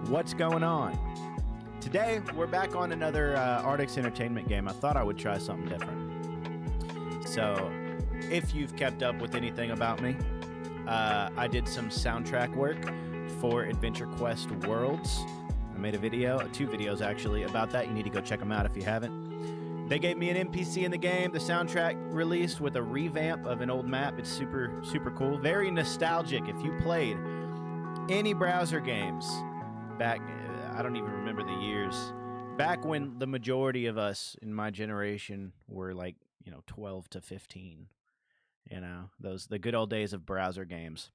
What's going on? Today, we're back on another Artix Entertainment game. I thought I would try something different. So, if you've kept up with anything about me, I did some soundtrack work for AdventureQuest Worlds. I made a video, 2 videos actually, about that. You need to go check them out if you haven't. They gave me an NPC in the game. The soundtrack released with a revamp of an old map. It's super, super cool. Very nostalgic. If you played any browser games back, I don't even remember the years, back when the majority of us in my generation were like, 12 to 15, the good old days of browser games.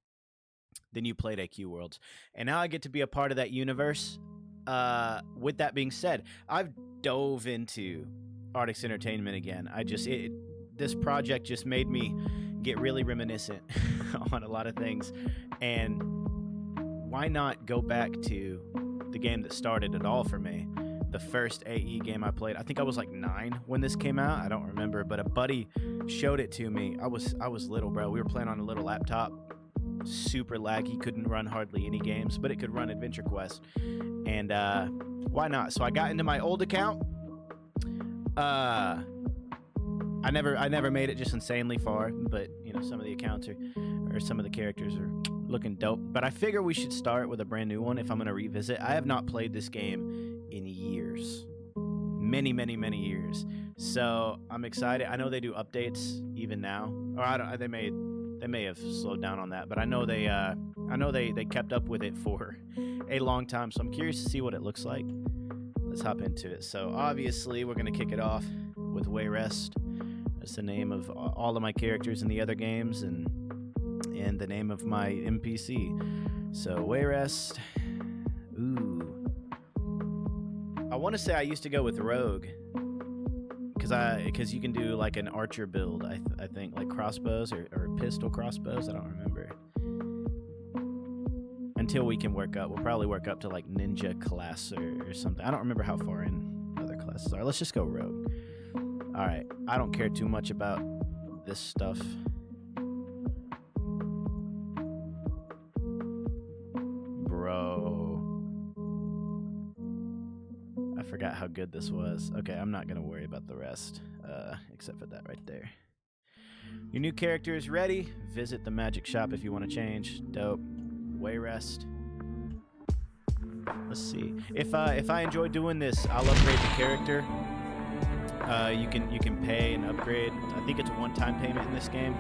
Then you played AQ Worlds. And now I get to be a part of that universe. With that being said, I've dove into Artix Entertainment again. This project just made me get really reminiscent on a lot of things. And why not go back to the game that started it all for me? The first AE game I played. I think I was like 9 when this came out. I don't remember, but a buddy showed it to me. I was little, bro. We were playing on a little laptop. Super laggy, couldn't run hardly any games, but it could run AdventureQuest. And why not? So I got into my old account. I never made it just insanely far, but some of the accounts or some of the characters are looking dope. But I figure we should start with a brand new one if I'm going to revisit. I have not played this game in years. Many years. So I'm excited. I know they do updates even now. Or they may have slowed down on that, but I know they kept up with it for a long time. So I'm curious to see what it looks like. Let's hop into it. So obviously we're going to kick it off with Wayrest. That's the name of all of my characters in the other games and the name of my NPC. So Wayrest. Ooh. I want to say I used to go with Rogue because you can do like an archer build. I think like crossbows or pistol crossbows. I don't remember. Until we can work up. We'll probably work up to like ninja class or something. I don't remember how far in other classes are. Let's just go Rogue. All right. I don't care too much about this stuff. Bro. I forgot how good this was. Okay, I'm not going to worry about the rest, except for that right there. Your new character is ready. Visit the magic shop if you want to change. Dope. Wayrest. Let's see. If I enjoy doing this, I'll upgrade the character. You can pay and upgrade. I think it's a one-time payment in this game,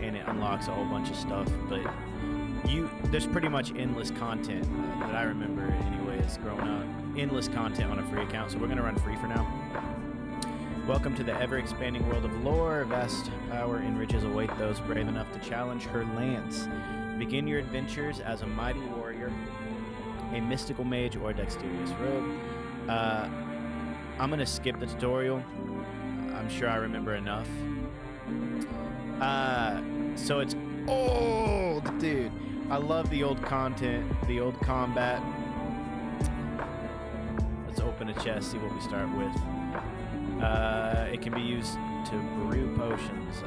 and it unlocks a whole bunch of stuff. But there's pretty much endless content that I remember, anyways, growing up. Endless content on a free account. So we're gonna run free for now. Welcome to the ever-expanding world of lore. Vast power and riches await those brave enough to challenge her lance. Begin your adventures as a mighty warrior, a mystical mage, or a dexterous rogue. I'm going to skip the tutorial. I'm sure I remember enough. So it's old, dude. I love the old content, the old combat. Let's open a chest, see what we start with. It can be used to brew potions.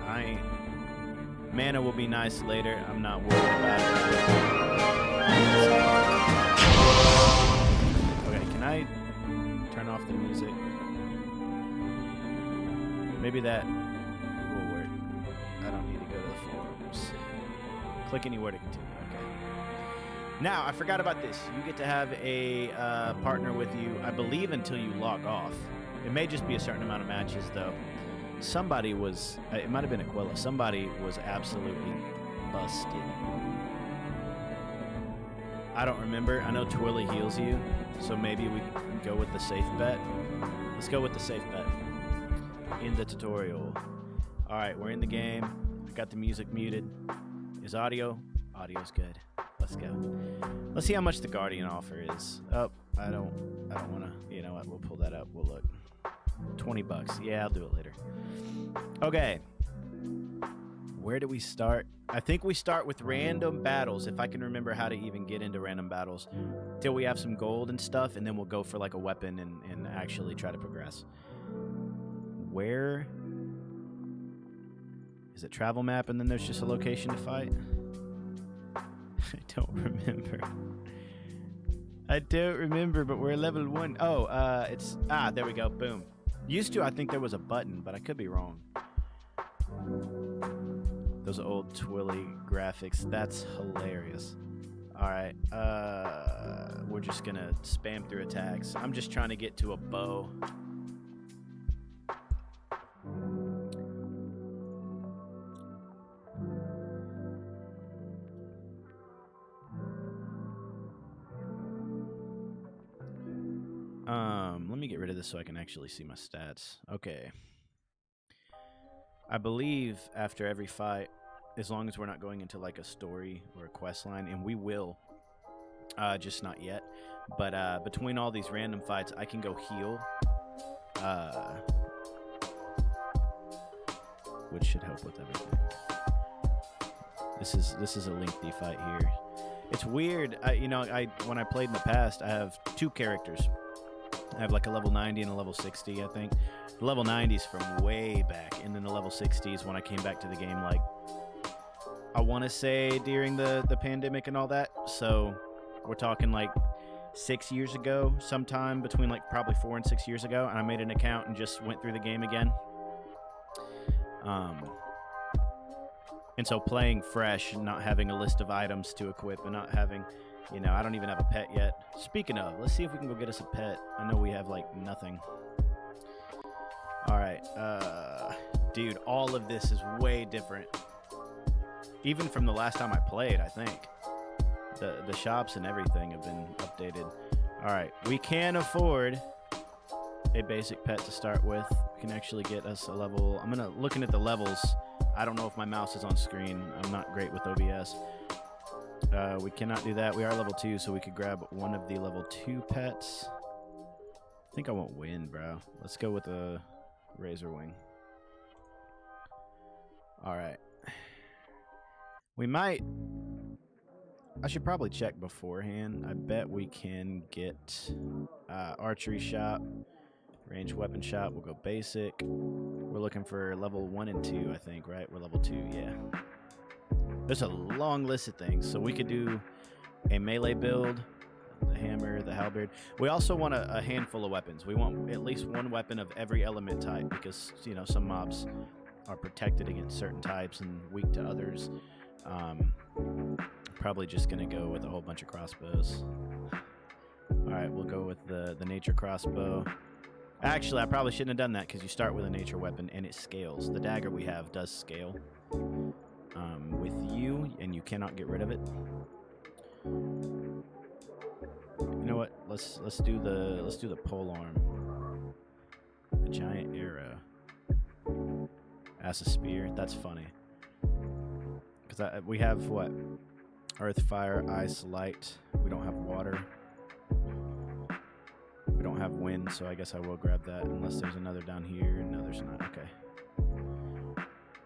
Mana will be nice later. I'm not worried about it. Okay, can I turn off the music? Maybe that will work. I don't need to go to the forums. Click anywhere to continue. Okay. Now, I forgot about this. You get to have a partner with you, I believe, until you log off. It may just be a certain amount of matches, though. Somebody was, it might have been Aquila, somebody was absolutely busted. I don't remember. I know Twirly heals you, so maybe we can go with the safe bet. Let's go with the safe bet in the tutorial. All right, we're in the game. I got the music muted. Is audio? Audio's good. Let's go. Let's see how much the Guardian offer is. Oh, I don't want to, you know what, we'll pull that up. We'll look. $20. Yeah, I'll do it later. Okay. Where do we start? I think we start with random battles, if I can remember how to even get into random battles, till we have some gold and stuff, and then we'll go for like a weapon and actually try to progress. Where is it? Travel map, and then there's just a location to fight? I don't remember. I don't remember, but we're level 1. Oh, it's... Ah, there we go. Boom. Used to, I think there was a button, but I could be wrong. Those old twilly graphics. That's hilarious. All right. We're just going to spam through attacks. I'm just trying to get to a bow. Let me get rid of this so I can actually see my stats. Okay. I believe after every fight, as long as we're not going into like a story or a quest line, and we will, just not yet. But between all these random fights, I can go heal, which should help with everything. This is a lengthy fight here. It's weird. When I played in the past, I have 2 characters. I have like a level 90 and a level 60, I think. The level 90's from way back, and then the level 60's when I came back to the game, like, I want to say during the pandemic and all that. So we're talking like 6 years ago, sometime between like probably 4 and 6 years ago, and I made an account and just went through the game again. And so playing fresh, not having a list of items to equip, and not having... I don't even have a pet yet. Speaking of, let's see if we can go get us a pet. I know we have, like, nothing. All right. Dude, all of this is way different. Even from the last time I played, I think. The shops and everything have been updated. All right. We can afford a basic pet to start with. We can actually get us a level... I'm going to... Looking at the levels, I don't know if my mouse is on screen. I'm not great with OBS. We cannot do that. We are level 2, so we could grab one of the level 2 pets. I think I want wind, bro. Let's go with a razor wing. All right. We might... I should probably check beforehand. I bet we can get archery shop, range weapon shop. We'll go basic. We're looking for level 1 and 2, I think, right? We're level 2, yeah. There's a long list of things. So we could do a melee build, the hammer, the halberd. We also want a handful of weapons. We want at least 1 weapon of every element type because, some mobs are protected against certain types and weak to others. Probably just going to go with a whole bunch of crossbows. All right, we'll go with the nature crossbow. Actually, I probably shouldn't have done that because you start with a nature weapon and it scales. The dagger we have does scale. With you, and you cannot get rid of it. You know what? Let's do the pole arm. A giant arrow. As a spear. That's funny. Because we have what? Earth, fire, ice, light. We don't have water. We don't have wind, so I guess I will grab that unless there's another down here. No, there's not. Okay.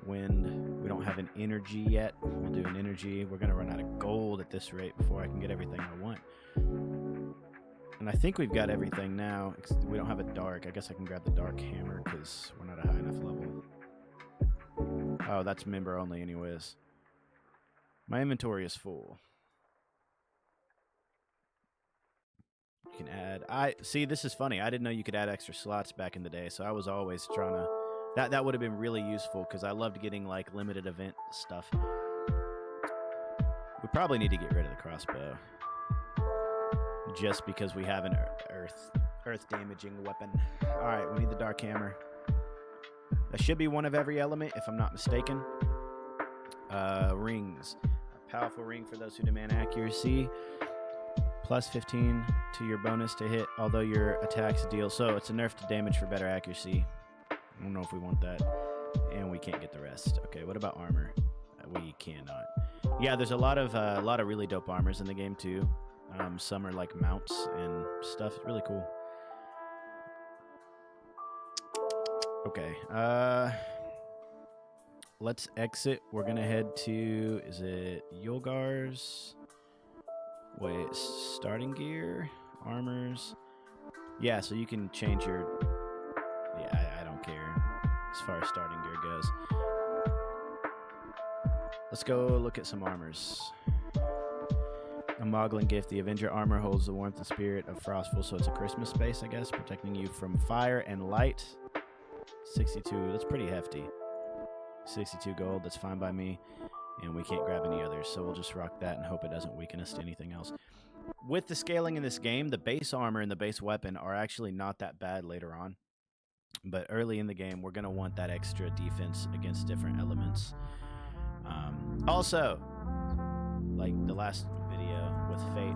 Wind. We don't have an energy yet. We'll do an energy. We're going to run out of gold at this rate before I can get everything I want. And I think we've got everything now. We don't have a dark. I guess I can grab the dark hammer because we're not a high enough level. Oh, that's member only anyways. My inventory is full. You can add... See, this is funny. I didn't know you could add extra slots back in the day, so I was always trying to... That would have been really useful because I loved getting like limited event stuff. We probably need to get rid of the crossbow just because we have an earth damaging weapon. All right, we need the dark hammer. That should be 1 of every element if I'm not mistaken. Rings. A powerful ring for those who demand accuracy. Plus 15 to your bonus to hit, although your attacks deal. So it's a nerf to damage for better accuracy. I don't know if we want that. And we can't get the rest. Okay, what about armor? We cannot. Yeah, there's a lot of really dope armors in the game too. Some are like mounts and stuff. It's really cool. Okay. Let's exit. We're gonna head to, is it Yulgar's? Wait, starting gear, armors. Yeah, so you can change your... Yeah, I don't care as far as starting gear goes. Let's go look at some armors. A Moglin gift. The Avenger armor holds the warmth and spirit of Frostful, so it's a Christmas space, I guess, protecting you from fire and light. 62. That's pretty hefty. 62 gold. That's fine by me. And we can't grab any others, so we'll just rock that and hope it doesn't weaken us to anything else. With the scaling in this game, the base armor and the base weapon are actually not that bad later on. But early in the game, we're going to want that extra defense against different elements. Also, like the last video with Fate,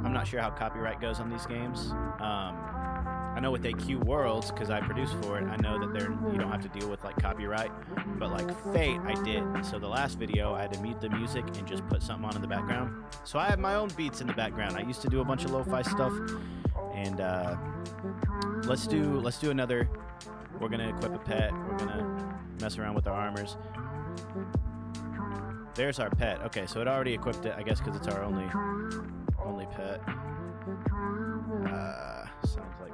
I'm not sure how copyright goes on these games. I know with AQ Worlds, because I produce for it, I know that you don't have to deal with like copyright. But like Fate, I did. So the last video, I had to mute the music and just put something on in the background. So I have my own beats in the background. I used to do a bunch of lo-fi stuff. And let's do another. We're gonna equip a pet. We're gonna mess around with our armors. There's our pet. Okay, so it already equipped it, I guess, because it's our only pet. Sounds like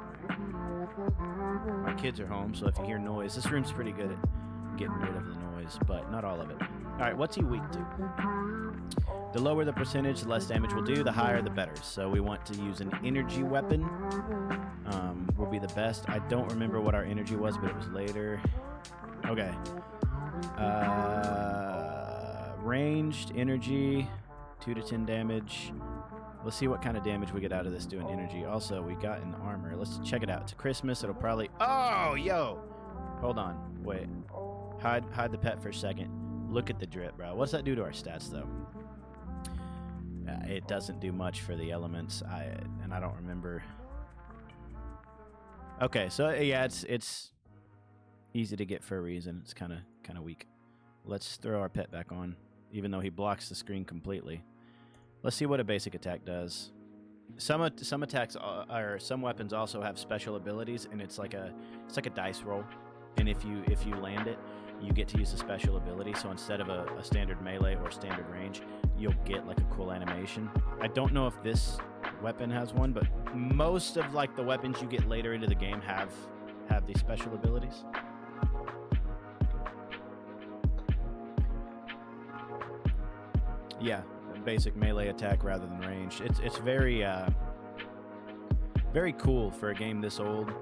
my kids are home, so if you hear noise, this room's pretty good at getting rid of the noise, but not all of it. All right, what's he weak to? The lower the percentage, the less damage we'll do. The higher, the better. So we want to use an energy weapon. Will be the best. I don't remember what our energy was, but it was later. Okay. Ranged energy, 2 to 10 damage. Let's see what kind of damage we get out of this doing energy. Also, we got an armor. Let's check it out. It's Christmas. It'll probably... Oh, yo! Hold on. Wait. Hide the pet for a second. Look at the drip, bro. What's that do to our stats, though? It doesn't do much for the elements. And I don't remember... Okay, so yeah, it's easy to get for a reason. It's kind of weak. Let's throw our pet back on, even though he blocks the screen completely. Let's see what a basic attack does. Some attacks or some weapons also have special abilities, and it's like a dice roll. And if you land it, you get to use a special ability. So instead of a standard melee or standard range, you'll get like a cool animation. I don't know if this weapon has one, but most of like the weapons you get later into the game have these special abilities. Yeah, basic melee attack rather than ranged. It's very very cool for a game this old,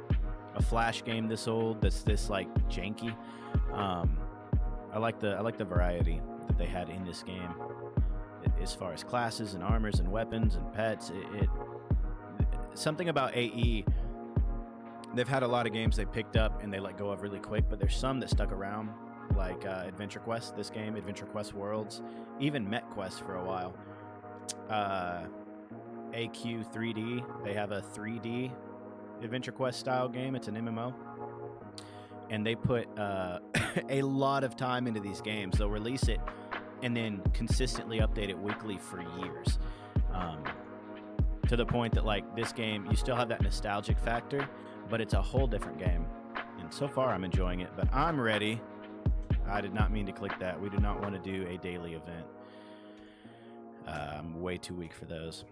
a Flash game this old that's this like janky. I like the variety that they had in this game, as far as classes and armors and weapons and pets. Something about AE. They've had a lot of games they picked up and they let go of really quick, but there's some that stuck around, like AdventureQuest, this game, AdventureQuest Worlds, even MetQuest for a while. AQ 3D, they have a 3D AdventureQuest style game. It's an MMO. And they put a lot of time into these games. They'll release it and then consistently update it weekly for years. To the point that, like, this game, you still have that nostalgic factor, but it's a whole different game. And so far, I'm enjoying it, but I'm ready. I did not mean to click that. We do not want to do a daily event. I'm way too weak for those.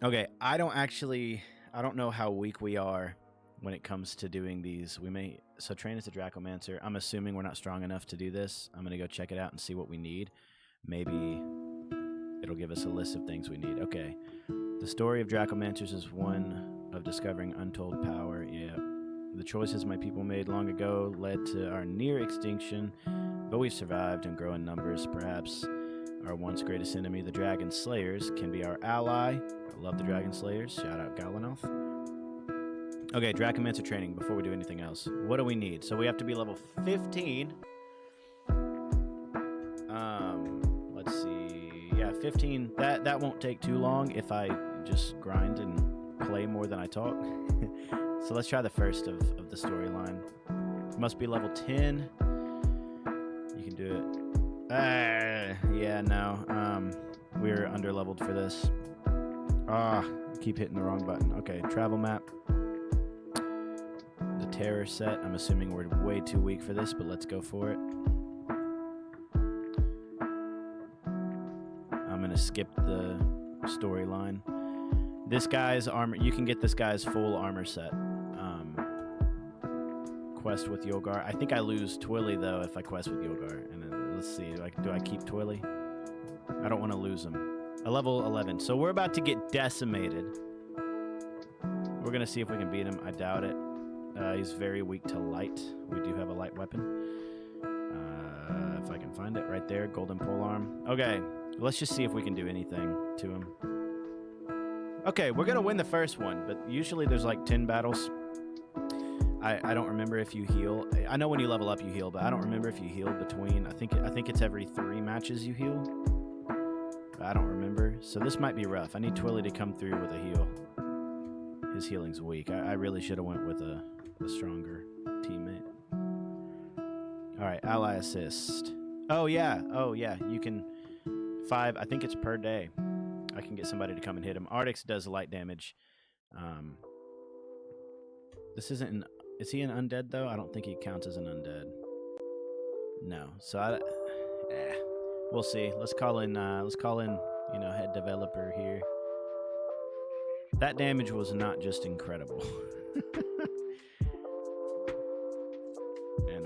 Okay, I don't know how weak we are when it comes to doing these. So train as a Dracomancer. I'm assuming we're not strong enough to do this. I'm going to go check it out and see what we need. Maybe it'll give us a list of things we need. Okay. The story of Dracomancers is one of discovering untold power. Yeah. The choices my people made long ago led to our near extinction, but we've survived and grown in numbers. Perhaps our once greatest enemy, the Dragon Slayers, can be our ally. I love the Dragon Slayers. Shout out Galanoth. Okay, Dracomancer training before we do anything else. What do we need? So we have to be level 15. Let's see. Yeah, 15. That won't take too long if I just grind and play more than I talk. So let's try the first of the storyline. Must be level 10. You can do it. Yeah, no. We're under-leveled for this. Keep hitting the wrong button. Okay, travel map. The terror set. I'm assuming we're way too weak for this, but let's go for it. I'm going to skip the storyline. This guy's armor, you can get this guy's full armor set. Quest with Yolgar. I think I lose Twilly, though, if I quest with Yolgar. And then, let's see, do I keep Twilly? I don't want to lose him. A level 11. So we're about to get decimated. We're going to see if we can beat him. I doubt it. He's very weak to light. We do have a light weapon. If I can find it right there. Golden polearm. Okay. Let's just see if we can do anything to him. Okay, we're going to win the first one, but usually there's like 10 battles. I don't remember if you heal. I know when you level up you heal, but I don't remember if you heal between. I think it's every 3 matches you heal. I don't remember. So this might be rough. I need Twilly to come through with a heal. His healing's weak. I really should have went with a stronger teammate. All right, ally assist. Oh yeah. You can 5. I think it's per day. I can get somebody to come and hit him. Artix does light damage. This isn't an... Is he an undead, though? I don't think he counts as an undead. No. So, we'll see. Let's call in, you know, head developer here. That damage was not just incredible. And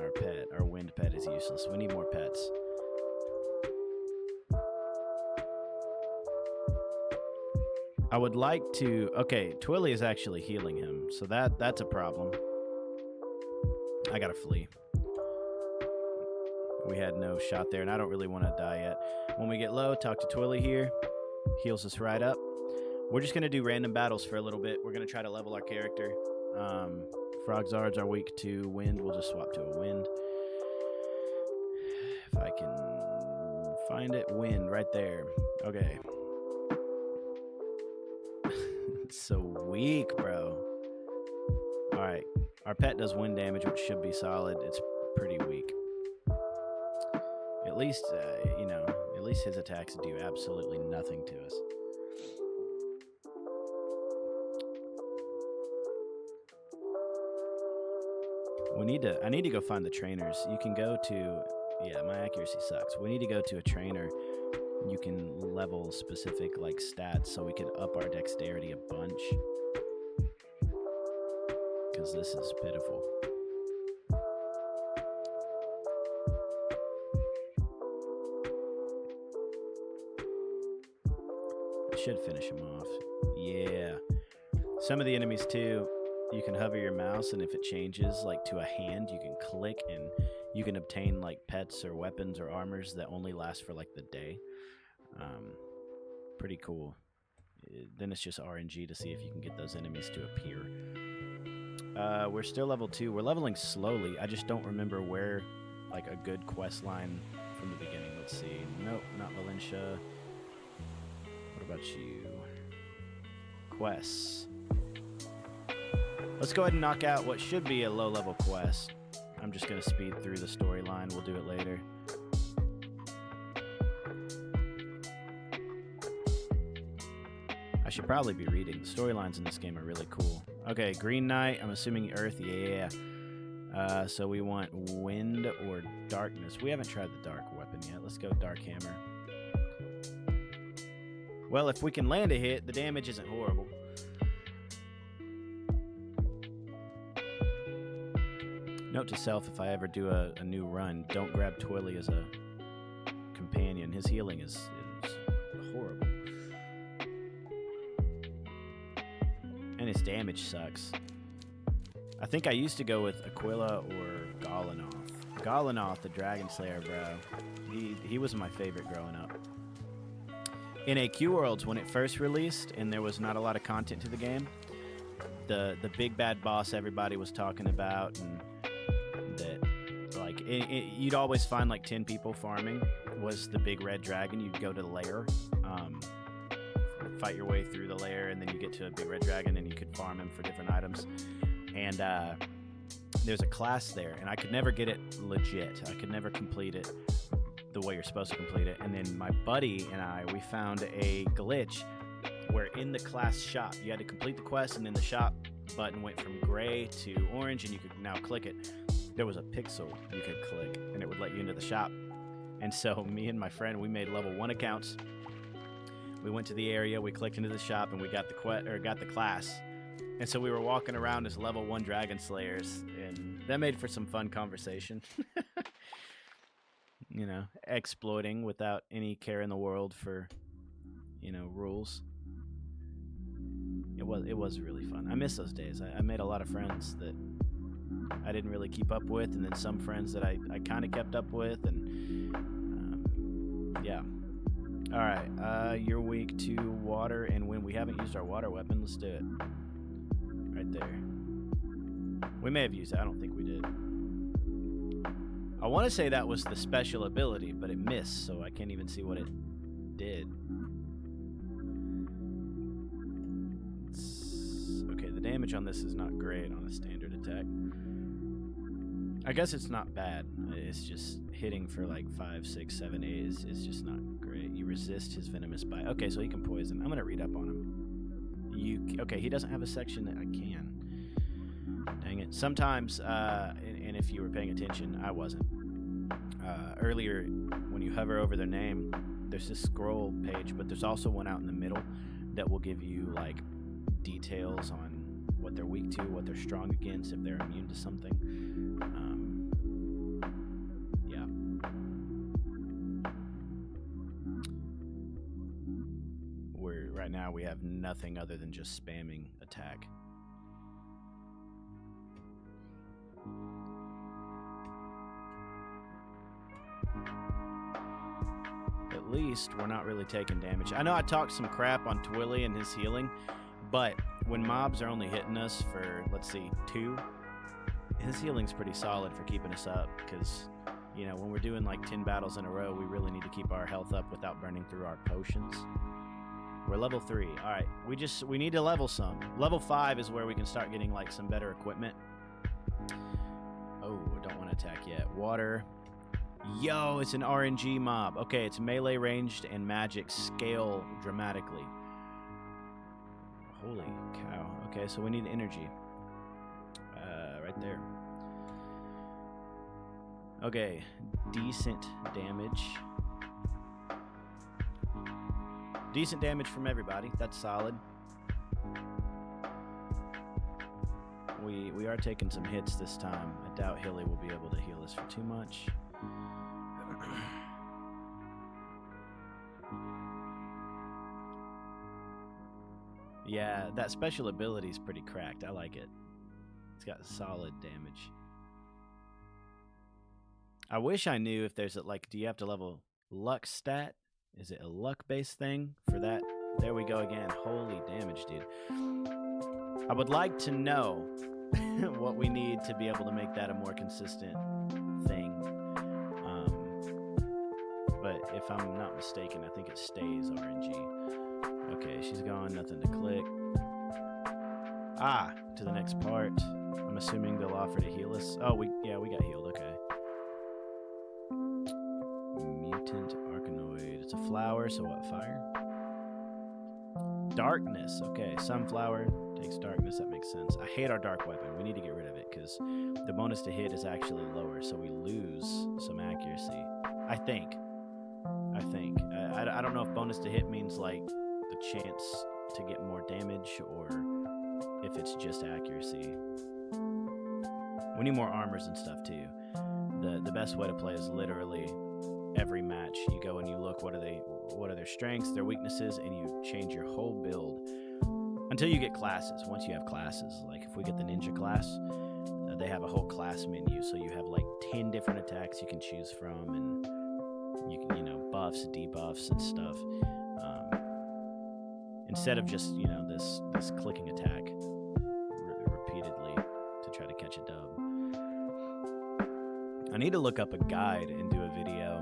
our wind pet is useless. We need more pets. I would like to... Okay, Twilly is actually healing him, so that's a problem. I gotta flee. We had no shot there, and I don't really want to die yet. When we get low, talk to Twilly here. Heals us right up. We're just going to do random battles for a little bit. We're going to try to level our character. Frogzards are weak to wind. We'll just swap to a wind. If I can find it. Wind, right there. Okay. It's so weak, bro. Alright. Our pet does wind damage, which should be solid. It's pretty weak. At least, you know, at least his attacks do absolutely nothing to us. I need to go find the trainers. You can go to, yeah, my accuracy sucks. We need to go to a trainer. You can level specific, like, stats so we can up our dexterity a bunch. Because this is pitiful. Should finish him off. Yeah. Some of the enemies too, you can hover your mouse, and if it changes like to a hand, you can click and you can obtain like pets or weapons or armors that only last for like the day. Pretty cool. Then it's just RNG to see if you can get those enemies to appear. We're still level 2. We're leveling slowly. I just don't remember where like a good quest line from the beginning. Let's see. Nope, not Valencia. What about you? Quests. Let's go ahead and knock out what should be a low-level quest. I'm just going to speed through the storyline. We'll do it later. I should probably be reading. The storylines in this game are really cool. Okay, Green Knight. I'm assuming Earth. Yeah. So we want Wind or Darkness. We haven't tried the Dark weapon yet. Let's go Dark Hammer. Well, if we can land a hit, the damage isn't horrible. Note to self, if I ever do a new run, don't grab Twilly as a companion. His healing is horrible. And his damage sucks. I think I used to go with Aquila or Golinoth. Golinoth, the Dragon Slayer, bro. He was my favorite growing up. In AQ Worlds, when it first released and there was not a lot of content to the game, the big bad boss everybody was talking about, and that like you'd always find like 10 people farming, was the big red dragon. You'd go to the lair, fight your way through the lair, and then you get to a big red dragon and you could farm him for different items. And there's a class there, and I could never get it legit. I could never complete it the way you're supposed to complete it. And then my buddy and I, we found a glitch where in the class shop, you had to complete the quest, and then the shop button went from gray to orange, and you could now click it. There was a pixel you could click, and it would let you into the shop. And so me and my friend, we made level 1 accounts. We went to the area, we clicked into the shop, and we got the class. And so we were walking around as level 1 Dragon Slayers, and that made for some fun conversation. You know, exploiting without any care in the world for, rules. It was really fun. I miss those days. I made a lot of friends that I didn't really keep up with, and then some friends that I kind of kept up with, and yeah. All right, you're weak to water, and when we haven't used our water weapon, let's do it. Right there. We may have used it. I don't think we did. I want to say that was the special ability, but it missed, so I can't even see what it did. Okay, the damage on this is not great on a standard attack. I guess it's not bad. It's just hitting for like 5, 6, 7, 8 is just not great. You resist his venomous bite. Okay, so he can poison. I'm gonna read up on him. Okay, he doesn't have a section that I can. Dang it. Sometimes, and if you were paying attention, I wasn't. Earlier, when you hover over their name, there's this scroll page, but there's also one out in the middle that will give you like details on what they're weak to, what they're strong against, if they're immune to something. Yeah. Right now we have nothing other than just spamming attack. At least we're not really taking damage. I know I talked some crap on Twilly and his healing, but when mobs are only hitting us for, let's see, 2, his healing's pretty solid for keeping us up, because, when we're doing like 10 battles in a row, we really need to keep our health up without burning through our potions. We're level 3. All right, we need to level some. Level 5 is where we can start getting like some better equipment. Oh, I don't want to attack yet. Water. Yo, it's an RNG mob. Okay, it's melee ranged and magic scale dramatically. Holy cow. Okay, so we need energy. Right there. Okay, decent damage. Decent damage from everybody. That's solid. We are taking some hits this time. I doubt Hilly will be able to heal us for too much. Yeah, that special ability is pretty cracked. I like it. It's got solid damage. I wish I knew if there's do you have to level luck stat? Is it a luck-based thing for that? There we go again. Holy damage, dude. I would like to know what we need to be able to make that a more consistent thing. But if I'm not mistaken, I think it stays RNG. Okay, she's gone. Nothing to click. To the next part. I'm assuming they'll offer to heal us. Oh, we got healed. Okay. Mutant Arcanoid. It's a flower, so what? Fire? Darkness. Okay, sunflower takes darkness. That makes sense. I hate our dark weapon. We need to get rid of it because the bonus to hit is actually lower, so we lose some accuracy. I think. I don't know if bonus to hit means like the chance to get more damage or if it's just accuracy. We need more armors and stuff too. The best way to play is literally every match. You go and you look what are their strengths, their weaknesses, and you change your whole build until you get classes. Once you have classes, like if we get the ninja class, they have a whole class menu, so you have like 10 different attacks you can choose from, and you can buffs, debuffs, and stuff. Instead of just this clicking attack repeatedly to try to catch a dub. I need to look up a guide and do a video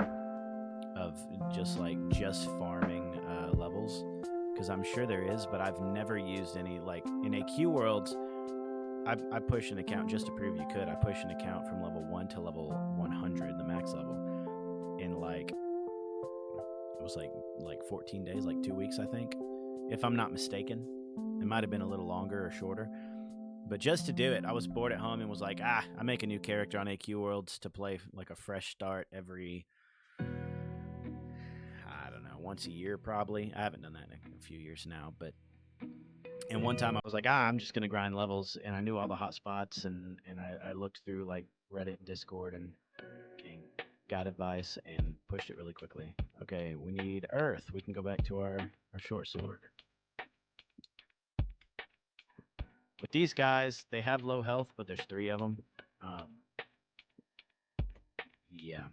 of just farming levels, because I'm sure there is, but I've never used any. Like in AQ Worlds, I push an account just to prove you could. I push an account from level 1 to level 100, the max level, in it was like 14 days, like 2 weeks, I think, if I'm not mistaken. It might have been a little longer or shorter. But just to do it, I was bored at home and was like, I make a new character on AQ Worlds to play like a fresh start every, I don't know, once a year probably. I haven't done that in a few years now, but and one time I was like, I'm just going to grind levels, and I knew all the hot spots, and I looked through like Reddit and Discord and got advice and pushed it really quickly. Okay. Okay, we need earth. We can go back to our short sword. With these guys, they have low health, but there's 3 of them. Yeah.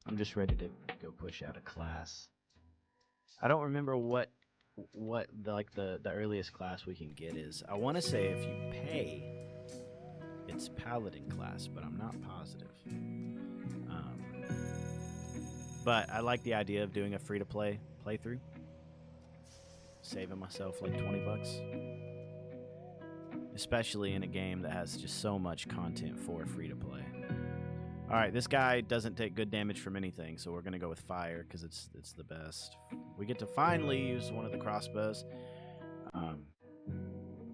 I'm just ready to go push out a class. I don't remember what the earliest class we can get is. I want to say if you pay, it's paladin class, but I'm not positive. But I like the idea of doing a free-to-play playthrough, saving myself like 20 bucks, especially in a game that has just so much content for free-to-play. All right, this guy doesn't take good damage from anything, so we're gonna go with fire because it's the best. We get to finally use one of the crossbows.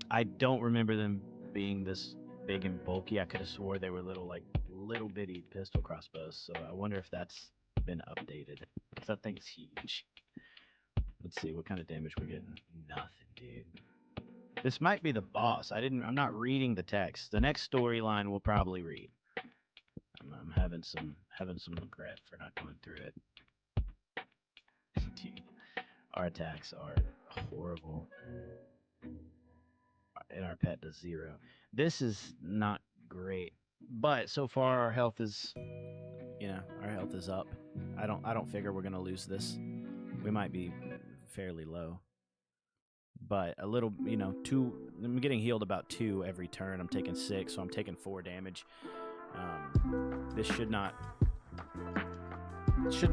I don't remember them being this big and bulky. I could have swore they were little bitty pistol crossbows. So I wonder if that's been updated because that thing's huge. Let's see what kind of damage we're getting. Nothing, dude. This might be the boss. I'm not reading the text. The next storyline we'll probably read. I'm having some regret for not going through it. Dude, our attacks are horrible. And our pet does 0. This is not great. But so far our health is our health is up. I don't figure we're gonna lose this. We might be fairly low. But a little, 2. I'm getting healed about 2 every turn. I'm taking 6, so I'm taking 4 damage. This shouldn't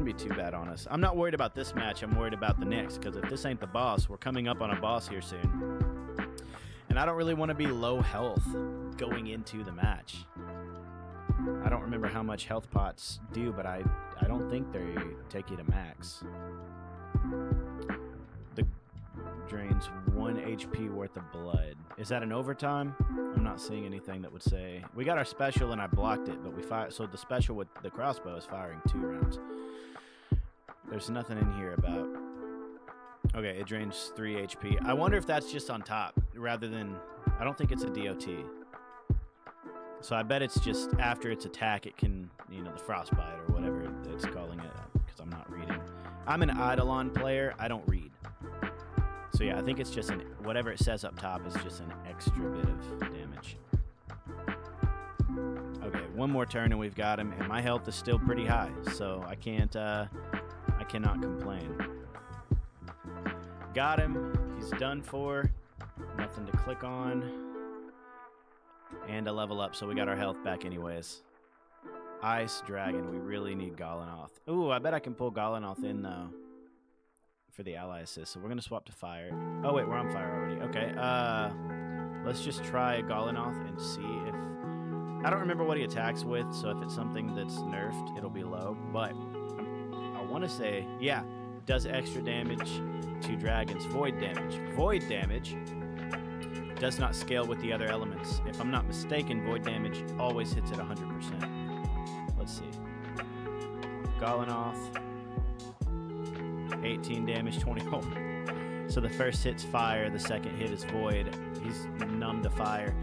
be too bad on us. I'm not worried about this match. I'm worried about the next, because if this ain't the boss, we're coming up on a boss here soon. And I don't really want to be low health going into the match. I don't remember how much health pots do, but I don't think they take you to max. The drains 1 HP worth of blood. Is that an overtime? I'm not seeing anything that would say. We got our special and I blocked it, but we fired. So the special with the crossbow is firing 2 rounds. There's nothing in here about. Okay, it drains 3 HP. I wonder if that's just on top rather than. I don't think it's a DOT. So I bet it's just after its attack, it can, the frostbite or whatever it's calling it, because I'm not reading. I'm an Eidolon player. I don't read. So yeah, I think it's just whatever it says up top is just an extra bit of damage. Okay, 1 more turn and we've got him, and my health is still pretty high, so I cannot complain. Got him. He's done for. Nothing to click on. And a level up, so we got our health back anyways. Ice Dragon. We really need Galanoth. Ooh, I bet I can pull Galanoth in, though, for the ally assist. So we're going to swap to fire. Oh, wait, we're on fire already. Okay, let's just try Galanoth and see if... I don't remember what he attacks with, so if it's something that's nerfed, it'll be low. But I want to say, yeah, does extra damage to dragons. Void damage. Void damage does not scale with the other elements. If I'm not mistaken, void damage always hits at 100%. Let's see. Galanoth. 18 damage, 20. Oh. So the first hit's fire, the second hit is void. He's numb to fire.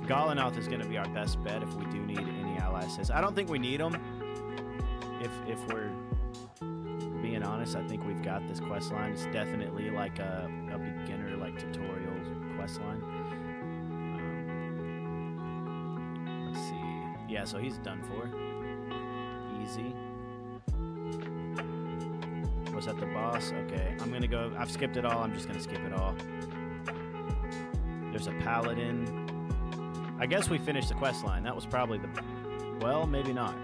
Galanoth is going to be our best bet if we do need any ally assist. I don't think we need him. If we're being honest, I think we've got this quest line. It's definitely like a beginner, tutorial quest line. Let's see. Yeah, so he's done for. Easy. Was that the boss? Okay, I'm gonna go. I've skipped it all. I'm just gonna skip it all. There's a paladin. I guess we finished the quest line. That was probably the. Well, maybe not.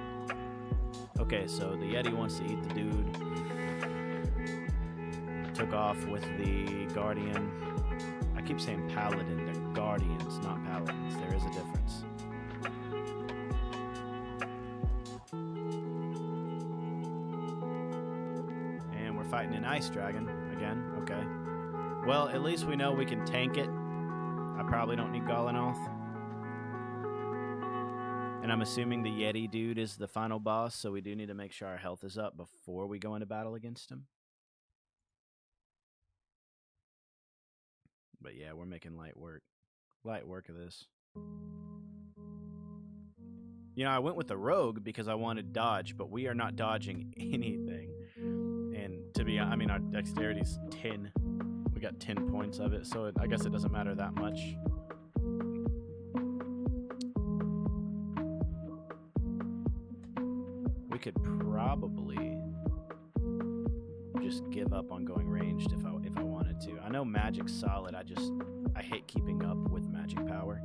Okay, so the Yeti wants to eat the dude. Took off with the Guardian. I keep saying Paladin. They're Guardians, not Paladins. There is a difference. And we're fighting an Ice Dragon again. Okay. Well, at least we know we can tank it. I probably don't need Galanoth. And I'm assuming the Yeti dude is the final boss, so we do need to make sure our health is up before we go into battle against him. But yeah, we're making light work of this. You know, I went with the rogue because I wanted dodge, but we are not dodging anything. And to be, I mean, our dexterity's 10. We got 10 points of it, so I guess it doesn't matter that much. We could probably just give up on going ranged if I wanted to. I know magic's solid. I hate keeping up with magic power.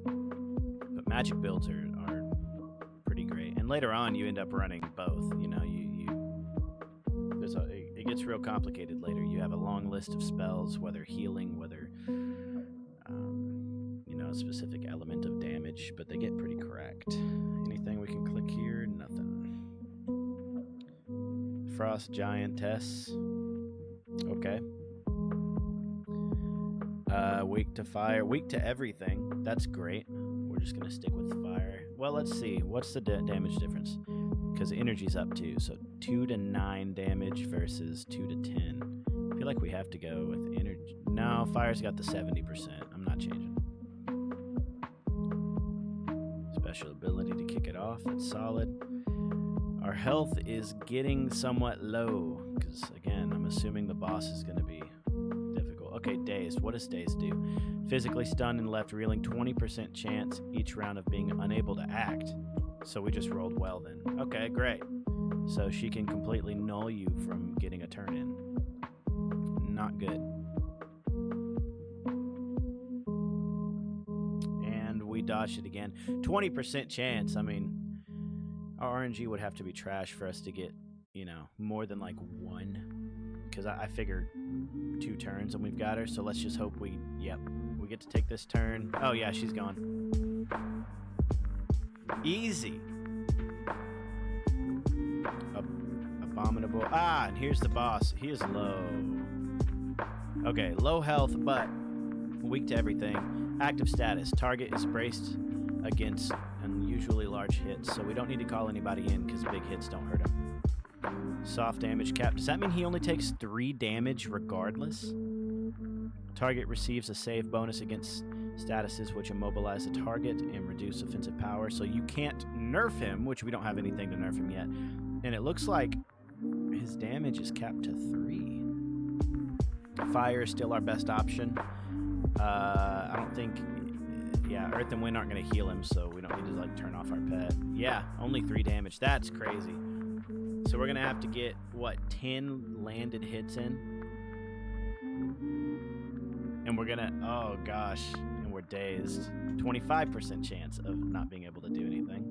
But magic builds are pretty great. And later on, you end up running both. You know, it gets real complicated later. You have a long list of spells, whether healing, whether you know, a specific element of damage, but they get pretty cracked. Anything we can click here? Nothing. Frost Giantess. Okay. Weak to fire. Weak to everything. That's great. We're just going to stick with fire. Well, let's see. What's the damage difference? Because energy's up too. So 2 to 9 damage versus 2 to 10. I feel like we have to go with energy. No, fire's got the 70%. I'm not changing. Special ability to kick it off. That's solid. Our health is getting somewhat low. Because, again, I'm assuming the boss is going to be difficult. Okay, dazed. What does dazed do? Physically stunned and left reeling, 20% chance each round of being unable to act. So we just rolled well then. Okay, great. So she can completely null you from getting a turn in. Not good. And we dodged it again. 20% chance. I mean, our RNG would have to be trash for us to get, you know, more than like 1. Because I figured 2 turns and we've got her. So let's just hope we get to take this turn. Oh yeah, she's gone. Easy. Abominable. Ah, and here's the boss. He is low. Okay, low health, but weak to everything. Active status. Target is braced against unusually large hits, so we don't need to call anybody in because big hits don't hurt him. Soft damage cap. Does that mean he only takes 3 damage regardless? Target receives a save bonus against statuses which immobilize the target and reduce offensive power, so you can't nerf him, which we don't have anything to nerf him yet. And it looks like his damage is capped to 3. Fire is still our best option. I don't think... Yeah, Earth and Wind aren't going to heal him, so we don't need to, like, turn off our pet. Yeah, only 3 damage. That's crazy. So we're going to have to get, what, 10 landed hits in? And we're going to... Oh, gosh. And we're dazed. 25% chance of not being able to do anything.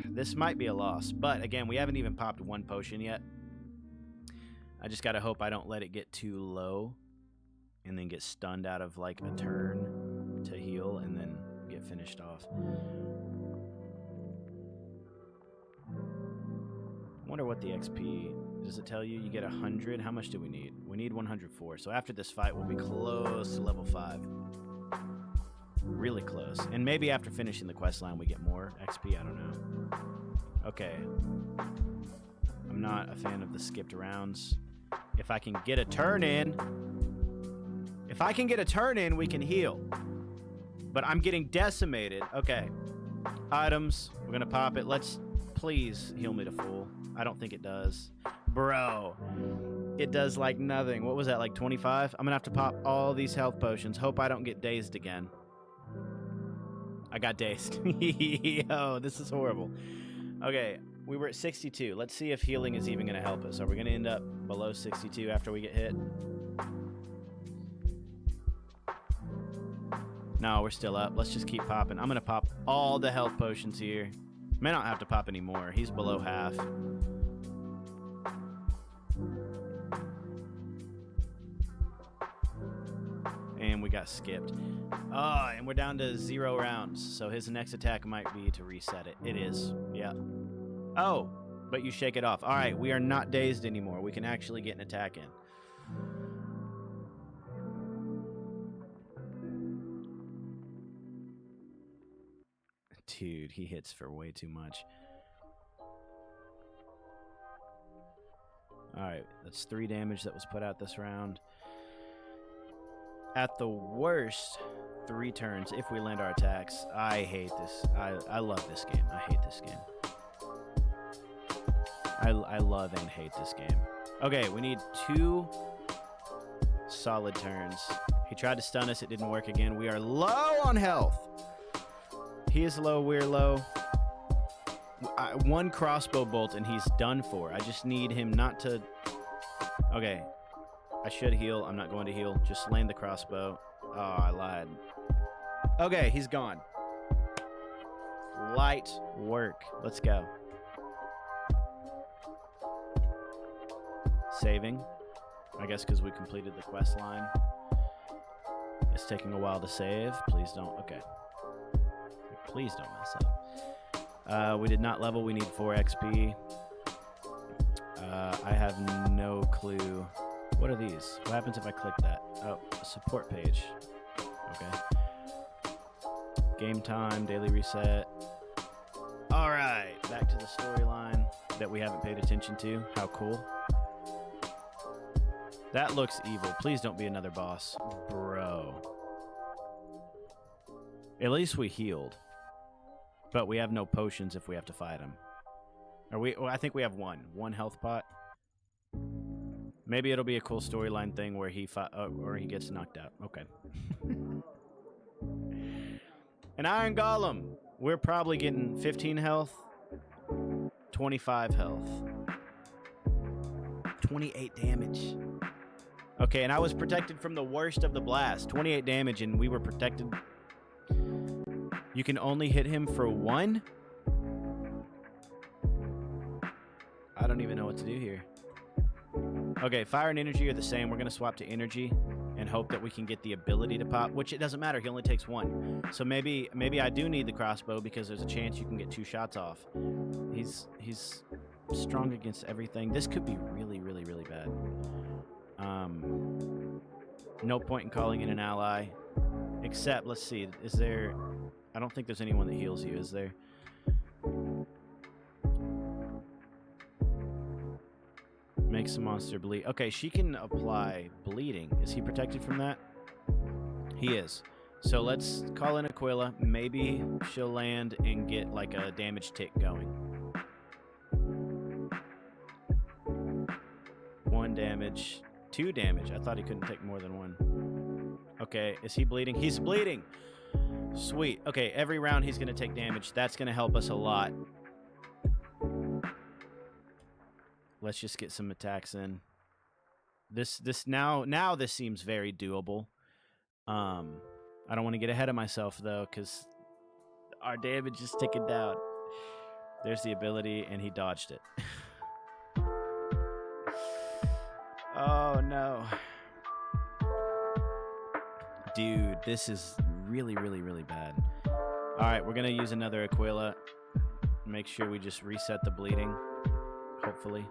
This might be a loss. But, again, we haven't even popped 1 potion yet. I just got to hope I don't let it get too low and then get stunned out of, like, a turn to heal and then get finished off. I wonder what the XP... Does it tell you? You get 100? How much do we need? We need 104. So after this fight, we'll be close to level 5. Really close. And maybe after finishing the quest line, we get more XP. I don't know. Okay. I'm not a fan of the skipped rounds. If I can get a turn in... If I can get a turn in, we can heal. But I'm getting decimated. Okay. Items. We're going to pop it. Let's please heal me to full. I don't think it does. Bro. It does like nothing. What was that, like 25? I'm going to have to pop all these health potions. Hope I don't get dazed again. I got dazed. Yo, this is horrible. Okay. We were at 62. Let's see if healing is even going to help us. Are we going to end up below 62 after we get hit? No, we're still up. Let's just keep popping. I'm going to pop all the health potions here. May not have to pop any more. He's below half. And we got skipped. Oh, and we're down to 0 rounds. So his next attack might be to reset it. It is. Yeah. Oh, but you shake it off. All right, we are not dazed anymore. We can actually get an attack in. Dude, he hits for way too much. All right, that's 3 damage that was put out this round. at the worst 3 turns if we land our attacks. I hate this. I love this game. I hate this game. I love and hate this game. Okay, we need 2 solid turns. He tried to stun us. It didn't work again. We are low on health. He is low. We're low. 1 crossbow bolt and he's done for. I just need him not to... Okay. I should heal. I'm not going to heal. Just land the crossbow. Oh, I lied. Okay, he's gone. Light work. Let's go. Saving. I guess because we completed the quest line. It's taking a while to save. Please don't. Okay. Please don't mess up. We did not level. We need 4 XP. I have no clue. What are these? What happens if I click that? Oh, a support page. Okay. Game time, daily reset. All right, back to the storyline that we haven't paid attention to. How cool. That looks evil. Please don't be another boss. Bro. At least we healed. But we have no potions if we have to fight him. Well, I think we have 1 health pot. Maybe it'll be a cool storyline thing where he gets knocked out. Okay. An Iron Golem. We're probably getting 15 health, 25 health, 28 damage. Okay, and I was protected from the worst of the blast. 28 damage, and we were protected. You can only hit him for 1? I don't even know what to do here. Okay, fire and energy are the same. We're going to swap to energy and hope that we can get the ability to pop, which it doesn't matter. He only takes 1. So maybe I do need the crossbow because there's a chance you can get 2 shots off. He's strong against everything. This could be really, really, really bad. No point in calling in an ally. Except, let's see, is there... I don't think there's anyone that heals you, is there? Makes the monster bleed. Okay, she can apply bleeding. Is he protected from that? He is. So let's call in Aquila. Maybe she'll land and get like a damage tick going. 1 damage. 2 damage. I thought he couldn't take more than 1. Okay, is he bleeding? He's bleeding! Sweet. Okay, every round he's going to take damage. That's going to help us a lot. Let's just get some attacks in. Now this seems very doable. I don't want to get ahead of myself though, because our damage is ticking down. There's the ability, and he dodged it. Oh no. Dude, this is really, really, really bad. Alright, we're going to use another Aquila. Make sure we just reset the bleeding. Hopefully.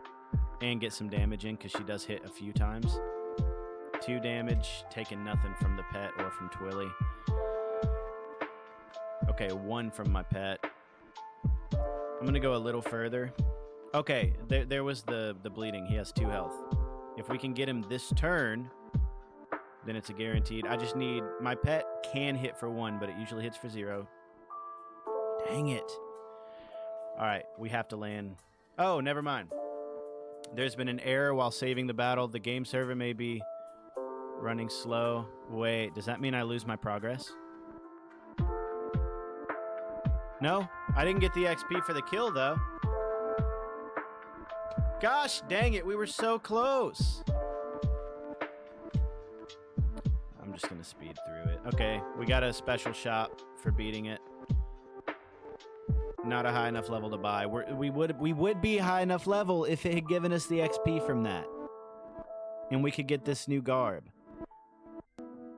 And get some damage in, because she does hit a few times. 2 damage, taking nothing from the pet or from Twilly. Okay, 1 from my pet. I'm going to go a little further. Okay, there was the bleeding. He has 2 health. If we can get him this turn, then it's a guaranteed. I just need... My pet can hit for 1, but it usually hits for 0. Dang it. Alright, we have to land... Oh, never mind. There's been an error while saving the battle. The game server may be running slow. Wait, does that mean I lose my progress? No, I didn't get the XP for the kill, though. Gosh, dang it, we were so close. I'm just going to speed through it. Okay, we got a special shop for beating it. Not a high enough level to buy. We would be high enough level if it had given us the XP from that. And we could get this new garb.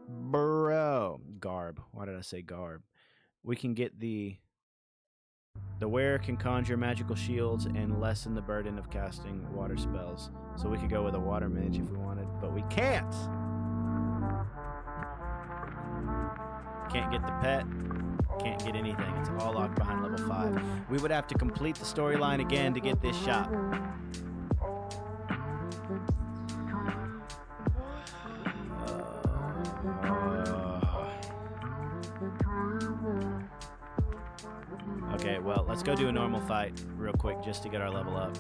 Bro. Garb. Why did I say garb? We can get the wearer can conjure magical shields and lessen the burden of casting water spells. So we could go with a water mage if we wanted, but we can't. Can't get the pet. Can't get anything. It's all locked behind level 5. We would have to complete the storyline again to get this shop. Okay, well, let's go do a normal fight real quick just to get our level up.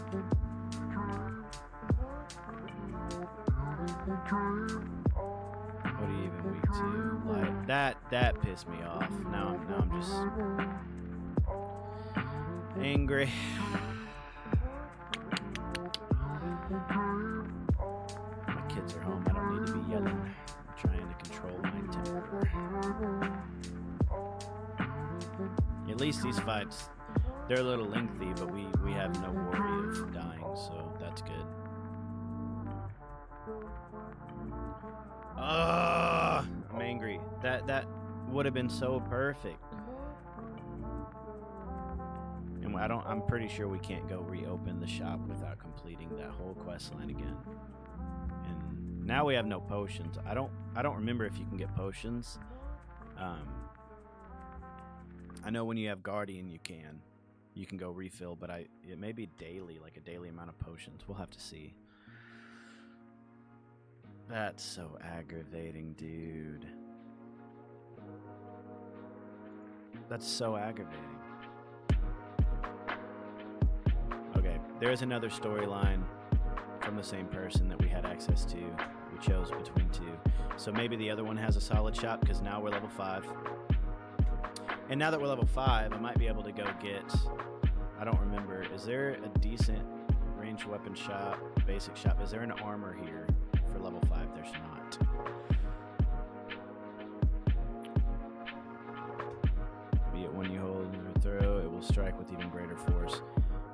What are you even weak to? Like that pissed me off. Now I'm just angry. My kids are home. I don't need to be yelling. I'm trying to control my temper. At least these fights, they're a little lengthy, but we have no worry of dying, so that's good. I'm angry. That would have been so perfect. And I'm pretty sure we can't go reopen the shop without completing that whole quest line again. And now we have no potions. I don't remember if you can get potions. I know when you have Guardian you can go refill, but it may be daily, like a daily amount of potions. We'll have to see. That's so aggravating, dude. That's so aggravating. Okay, there's another storyline from the same person that we had access to. We chose between two. So maybe the other one has a solid shop because now we're level 5. And now that we're level 5, I might be able to go get... I don't remember. Is there a decent ranged weapon shop, basic shop? Is there an armor here for level 5? There's not. Be it when you hold or throw, it will strike with even greater force.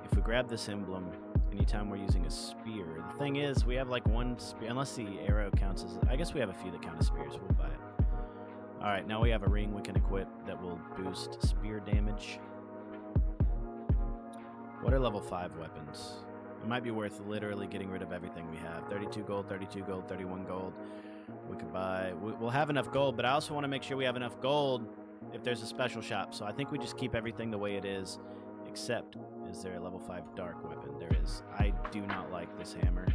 If we grab this emblem, anytime we're using a spear... The thing is, we have like one spear, unless the arrow counts as... I guess we have a few that count as spears. We'll buy it. Alright, now we have a ring we can equip that will boost spear damage. What are level 5 weapons? It might be worth literally getting rid of everything we have. 32 gold, 32 gold, 31 gold. We could buy... We'll have enough gold, but I also want to make sure we have enough gold if there's a special shop. So I think we just keep everything the way it is, except... Is there a level 5 dark weapon? There is. I do not like this hammer.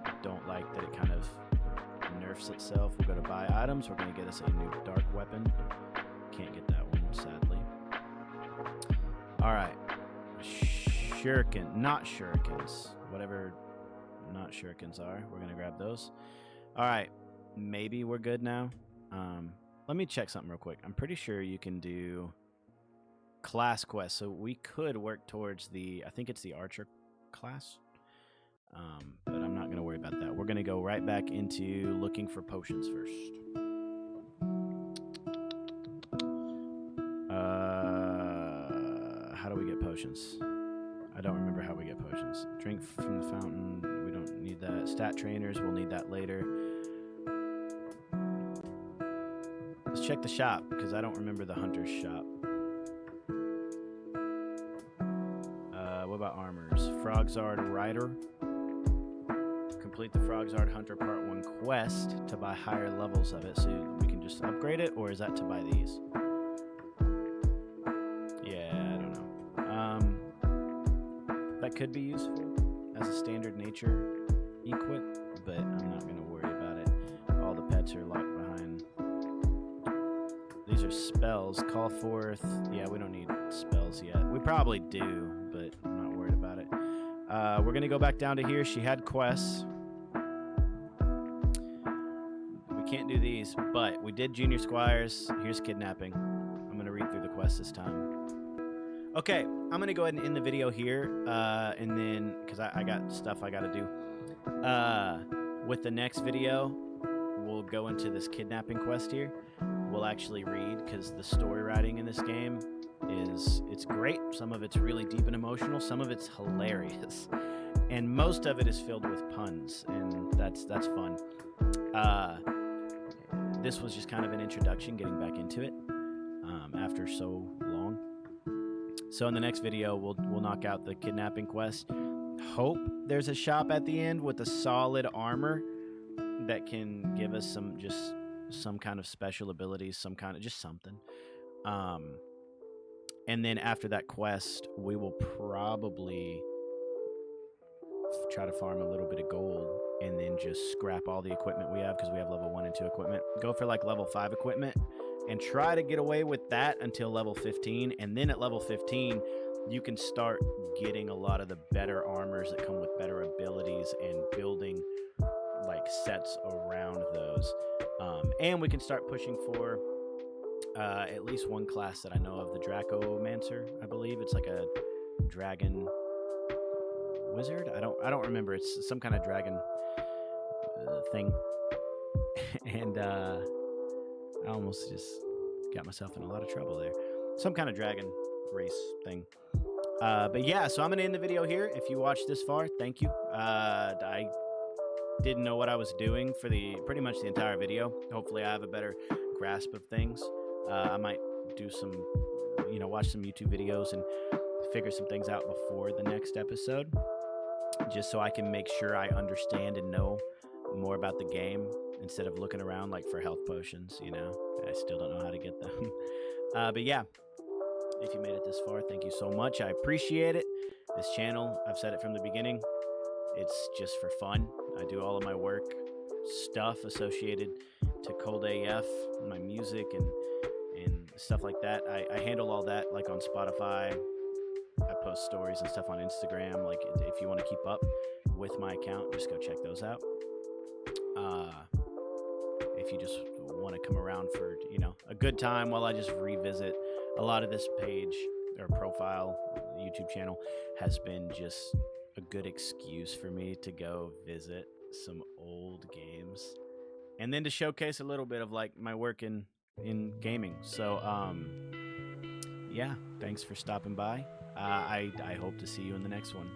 I don't like that it kind of nerfs itself. We'll go to buy items. We're going to get us a new dark weapon. Can't get that one, sadly. Alright. Shuriken. Not shurikens. Whatever not shurikens are. We're going to grab those. Alright. Maybe we're good now. Let me check something real quick. I'm pretty sure you can do... class quest, so we could work towards the, I think it's the archer class, but I'm not going to worry about that. We're going to go right back into looking for potions first. How do we get potions? I don't remember how we get potions. Drink from the fountain, we don't need that. Stat trainers, we'll need that later. Let's check the shop, because I don't remember the hunter's shop. What about armors? Frogzard Rider. Complete the Frogzard Hunter Part 1 quest to buy higher levels of it, so we can just upgrade it, or is that to buy these? Yeah, I don't know. That could be useful as a standard nature equip, but I'm not going to worry about it. All the pets are locked behind. These are spells. Call forth. Yeah, we don't need spells yet. We probably do, but I'm not worried about it. We're going to go back down to here. She had quests. We can't do these, but we did Junior Squires. Here's kidnapping. I'm going to read through the quest this time. Okay, I'm going to go ahead and end the video here, and then, because I got stuff I got to do. With the next video, we'll go into this kidnapping quest here. We'll actually read, because the story writing in this game it's great. Some of it's really deep and emotional. Some of it's hilarious. And most of it is filled with puns, and that's fun. This was just kind of an introduction, getting back into it after so long. So in the next video, we'll knock out the kidnapping quest. Hope there's a shop at the end with a solid armor that can give us some kind of special abilities, just something. And then after that quest, we will probably try to farm a little bit of gold and then just scrap all the equipment we have, because we have level 1 and 2 equipment. Go for like level 5 equipment and try to get away with that until level 15. And then at level 15, you can start getting a lot of the better armors that come with better abilities and building like sets around those. And we can start pushing for at least one class that I know of, the Dracomancer, I believe. It's like a dragon wizard. I don't remember. It's some kind of dragon thing. And I almost just got myself in a lot of trouble there. Some kind of dragon race thing. But yeah, so I'm going to end the video here. If you watched this far, thank you. I didn't know what I was doing for pretty much the entire video. Hopefully I have a better grasp of things. I might do some, watch some YouTube videos and figure some things out before the next episode, just so I can make sure I understand and know more about the game instead of looking around like for health potions. I still don't know how to get them. But yeah, if you made it this far, thank you so much. I appreciate it. This channel, I've said it from the beginning, it's just for fun. I do all of my work stuff associated to Cxldaf, my music and stuff like that. I handle all that like on Spotify. I post stories and stuff on Instagram. Like if you want to keep up with my account, just go check those out. If you just want to come around for a good time while I just revisit a lot of this page or profile, YouTube channel has been just a good excuse for me to go visit some old games and then to showcase a little bit of like my work in gaming. So yeah, thanks for stopping by. I hope to see you in the next one.